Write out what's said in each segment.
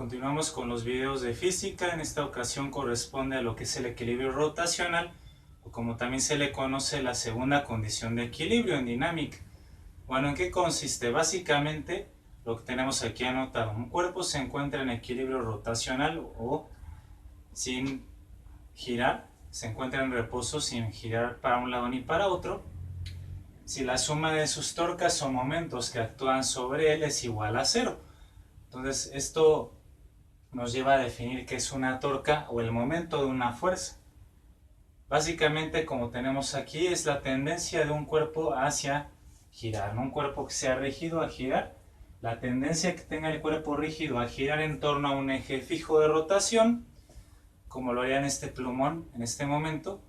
Continuamos con los videos de física. En esta ocasión corresponde a lo que es el equilibrio rotacional, o como también se le conoce, la segunda condición de equilibrio en dinámica. Bueno, ¿en qué consiste? Básicamente lo que tenemos aquí anotado: un cuerpo se encuentra en equilibrio rotacional o sin girar, se encuentra en reposo sin girar para un lado ni para otro, si la suma de sus torcas o momentos que actúan sobre él es igual a cero. Entonces esto nos lleva a definir qué es una torca o el momento de una fuerza. Básicamente, como tenemos aquí, es la tendencia de un cuerpo hacia girar, ¿no? Un cuerpo que sea rígido a girar, la tendencia que tenga el cuerpo rígido a girar en torno a un eje fijo de rotación, como lo haría en este plumón en este momento.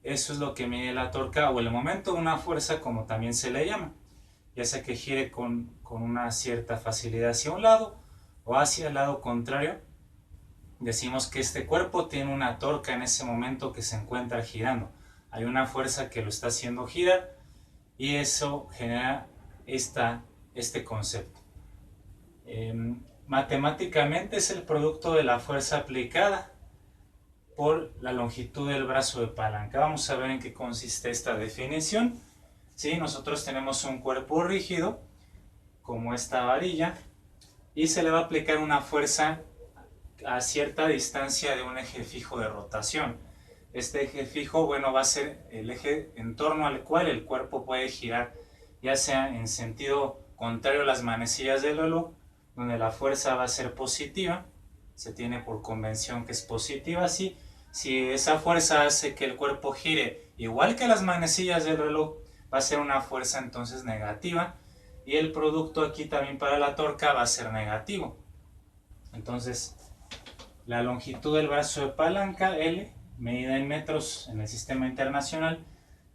Eso es lo que mide la torca o el momento de una fuerza, como también se le llama, ya sea que gire con una cierta facilidad hacia un lado o hacia el lado contrario. Decimos que este cuerpo tiene una torca en ese momento que se encuentra girando. Hay una fuerza que lo está haciendo girar y eso genera este concepto. Matemáticamente es el producto de la fuerza aplicada por la longitud del brazo de palanca. Vamos a ver en qué consiste esta definición. ¿Sí? Nosotros tenemos un cuerpo rígido, como esta varilla, y se le va a aplicar una fuerza a cierta distancia de un eje fijo de rotación. Este eje fijo, bueno, va a ser el eje en torno al cual el cuerpo puede girar, ya sea en sentido contrario a las manecillas del reloj, donde la fuerza va a ser positiva, se tiene por convención que es positiva. Así, si esa fuerza hace que el cuerpo gire igual que las manecillas del reloj, va a ser una fuerza entonces negativa, y el producto aquí también para la torca va a ser negativo. Entonces, la longitud del brazo de palanca, L, medida en metros en el sistema internacional,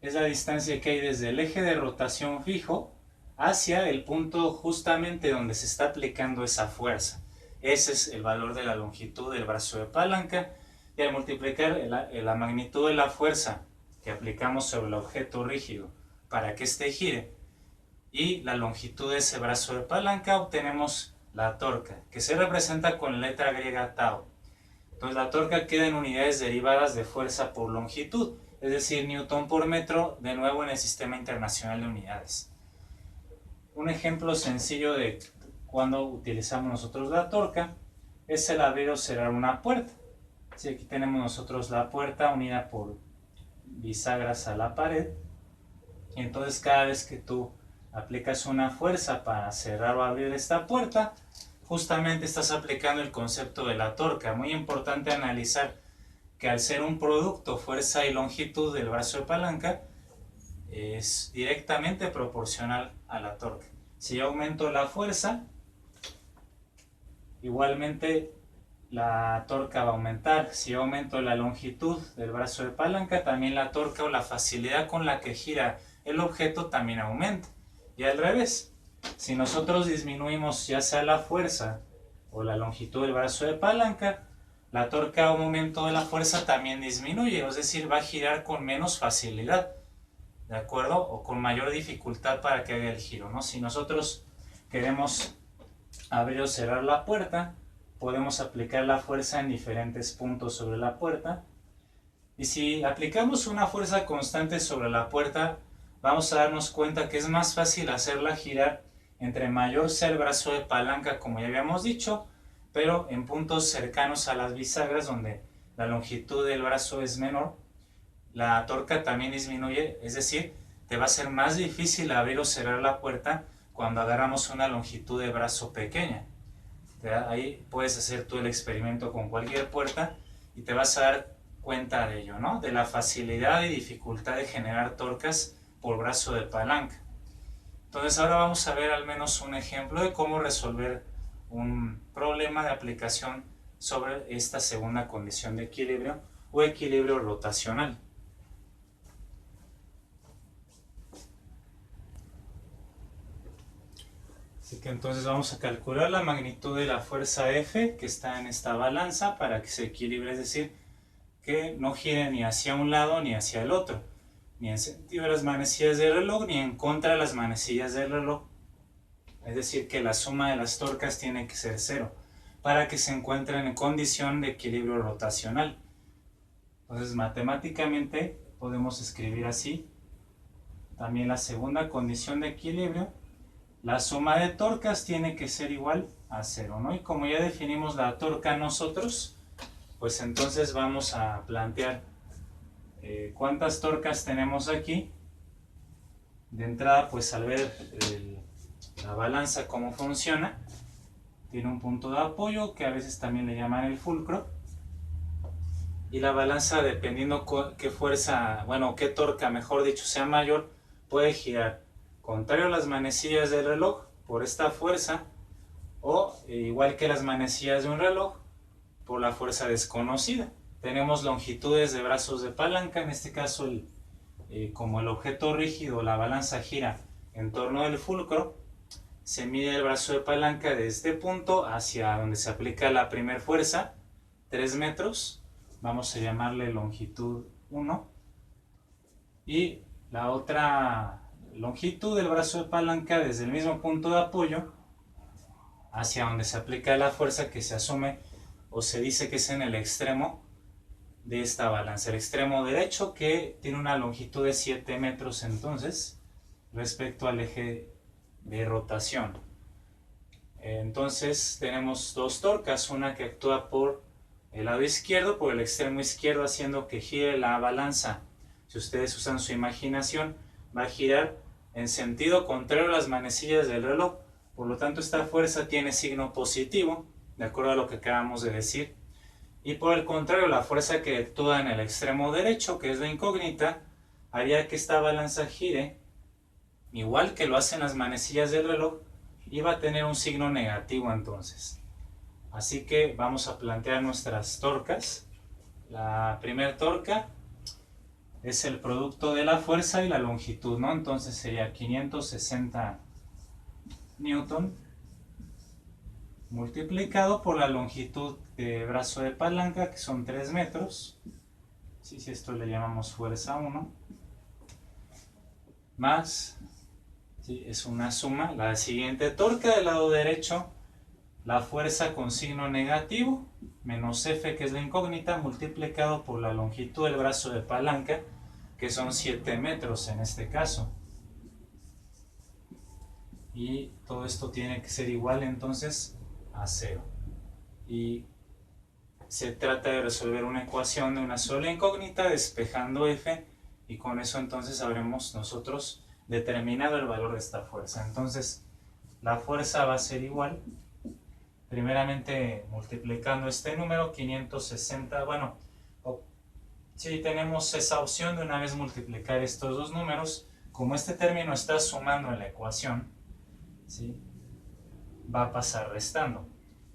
es la distancia que hay desde el eje de rotación fijo hacia el punto justamente donde se está aplicando esa fuerza. Ese es el valor de la longitud del brazo de palanca, y al multiplicar la magnitud de la fuerza que aplicamos sobre el objeto rígido para que éste gire y la longitud de ese brazo de palanca, obtenemos la torca, que se representa con la letra griega tau. Entonces la torca queda en unidades derivadas de fuerza por longitud, es decir, newton por metro, de nuevo en el sistema internacional de unidades. Un ejemplo sencillo de cuando utilizamos nosotros la torca es el abrir o cerrar una puerta. Sí, aquí tenemos nosotros la puerta unida por bisagras a la pared, y entonces cada vez que tú aplicas una fuerza para cerrar o abrir esta puerta, justamente estás aplicando el concepto de la torca. Muy importante analizar que al ser un producto fuerza y longitud del brazo de palanca, es directamente proporcional a la torca. Si yo aumento la fuerza, igualmente la torca va a aumentar. Si yo aumento la longitud del brazo de palanca, también la torca o la facilidad con la que gira el objeto también aumenta. Y al revés, si nosotros disminuimos ya sea la fuerza o la longitud del brazo de palanca, la torca o momento de la fuerza también disminuye, es decir, va a girar con menos facilidad, ¿de acuerdo? O con mayor dificultad para que haga el giro, ¿no? Si nosotros queremos abrir o cerrar la puerta, podemos aplicar la fuerza en diferentes puntos sobre la puerta, y si aplicamos una fuerza constante sobre la puerta, vamos a darnos cuenta que es más fácil hacerla girar entre mayor sea el brazo de palanca, como ya habíamos dicho, pero en puntos cercanos a las bisagras donde la longitud del brazo es menor, la torca también disminuye, es decir, te va a ser más difícil abrir o cerrar la puerta cuando agarramos una longitud de brazo pequeña. Ahí puedes hacer tú el experimento con cualquier puerta y te vas a dar cuenta de ello, ¿no? De la facilidad y dificultad de generar torcas por brazo de palanca. Entonces ahora vamos a ver al menos un ejemplo de cómo resolver un problema de aplicación sobre esta segunda condición de equilibrio o equilibrio rotacional. Así que entonces vamos a calcular la magnitud de la fuerza F que está en esta balanza para que se equilibre, es decir, que no gire ni hacia un lado ni hacia el otro, ni en sentido de las manecillas del reloj ni en contra de las manecillas del reloj. Es decir, que la suma de las torcas tiene que ser cero. para que se encuentren en condición de equilibrio rotacional. Entonces matemáticamente podemos escribir así también la segunda condición de equilibrio. La suma de torcas tiene que ser igual a 0, ¿no? Y como ya definimos la torca nosotros, pues entonces vamos a plantear cuántas torcas tenemos aquí. De entrada, pues al ver la balanza cómo funciona, tiene un punto de apoyo que a veces también le llaman el fulcro, y la balanza, dependiendo qué fuerza, bueno, qué torca mejor dicho sea mayor, puede girar contrario a las manecillas del reloj por esta fuerza, o igual que las manecillas de un reloj por la fuerza desconocida. Tenemos longitudes de brazos de palanca, en este caso como el objeto rígido, la balanza gira en torno del fulcro, se mide el brazo de palanca de este punto hacia donde se aplica la primera fuerza, 3 metros, vamos a llamarle longitud 1, y la otra longitud del brazo de palanca desde el mismo punto de apoyo hacia donde se aplica la fuerza, que se asume o se dice que es en el extremo de esta balanza, el extremo derecho, que tiene una longitud de 7 metros entonces respecto al eje de rotación. Entonces tenemos dos torcas, una que actúa por el lado izquierdo, por el extremo izquierdo, haciendo que gire la balanza. Si ustedes usan su imaginación, va a girar en sentido contrario a las manecillas del reloj. Por lo tanto, esta fuerza tiene signo positivo, de acuerdo a lo que acabamos de decir. Y por el contrario, la fuerza que actúa en el extremo derecho, que es la incógnita, haría que esta balanza gire igual que lo hacen las manecillas del reloj, y va a tener un signo negativo entonces. Así que vamos a plantear nuestras torcas. La primera torca es el producto de la fuerza y la longitud, ¿no? Entonces sería 560 newton multiplicado por la longitud de brazo de palanca, que son 3 metros. Si esto le llamamos fuerza 1, más, es una suma, la siguiente torca del lado derecho, la fuerza con signo negativo, menos F, que es la incógnita, multiplicado por la longitud del brazo de palanca, que son 7 metros en este caso. Y todo esto tiene que ser igual entonces a 0. Y se trata de resolver una ecuación de una sola incógnita despejando F, y con eso entonces habremos nosotros determinado el valor de esta fuerza. Entonces la fuerza va a ser igual, primeramente multiplicando este número, 560, bueno, si tenemos esa opción de una vez multiplicar estos dos números, como este término está sumando en la ecuación, ¿sí?, va a pasar restando,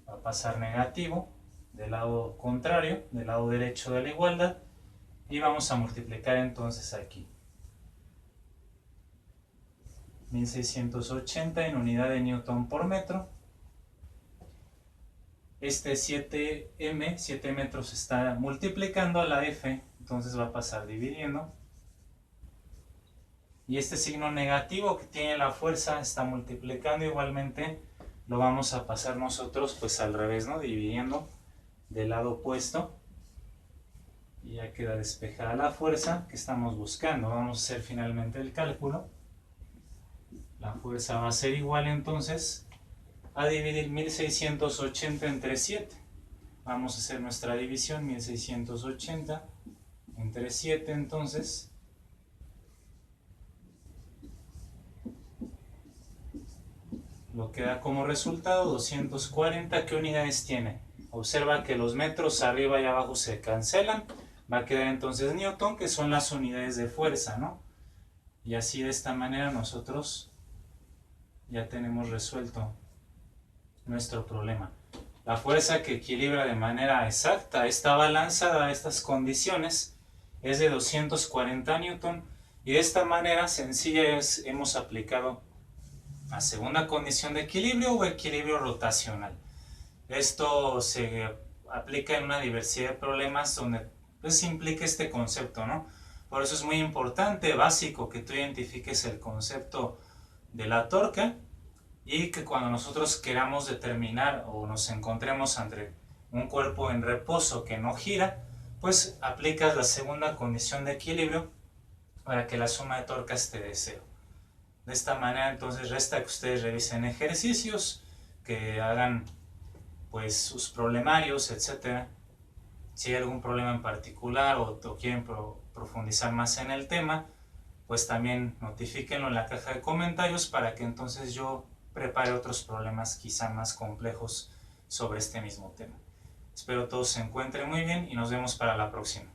va a pasar negativo del lado contrario, del lado derecho de la igualdad, y vamos a multiplicar entonces aquí 1680 en unidad de newton por metro. Este 7m, 7 metros, está multiplicando a la F, entonces va a pasar dividiendo. Y este signo negativo que tiene la fuerza está multiplicando igualmente, lo vamos a pasar nosotros pues al revés, ¿no?, dividiendo del lado opuesto. Y ya queda despejada la fuerza que estamos buscando. Vamos a hacer finalmente el cálculo. La fuerza va a ser igual entonces a dividir 1680 entre 7. Vamos a hacer nuestra división, 1680 entre 7 entonces. Lo que da como resultado 240. ¿Qué unidades tiene? Observa que los metros arriba y abajo se cancelan. Va a quedar entonces newton, que son las unidades de fuerza, ¿no? Y así, de esta manera, nosotros ya tenemos resuelto nuestro problema. La fuerza que equilibra de manera exacta esta balanza, dadas estas condiciones, es de 240 newton, y de esta manera sencilla hemos aplicado la segunda condición de equilibrio o equilibrio rotacional. Esto se aplica en una diversidad de problemas donde pues implica este concepto, ¿no? Por eso es muy importante, básico, que tú identifiques el concepto de la torca y que cuando nosotros queramos determinar o nos encontremos ante un cuerpo en reposo que no gira, pues aplicas la segunda condición de equilibrio para que la suma de torca esté de cero. De esta manera entonces resta que ustedes revisen ejercicios, que hagan pues sus problemarios, etcétera. Si hay algún problema en particular o quieren profundizar más en el tema, pues también notifíquenlo en la caja de comentarios para que entonces yo prepare otros problemas quizá más complejos sobre este mismo tema. Espero todos se encuentren muy bien y nos vemos para la próxima.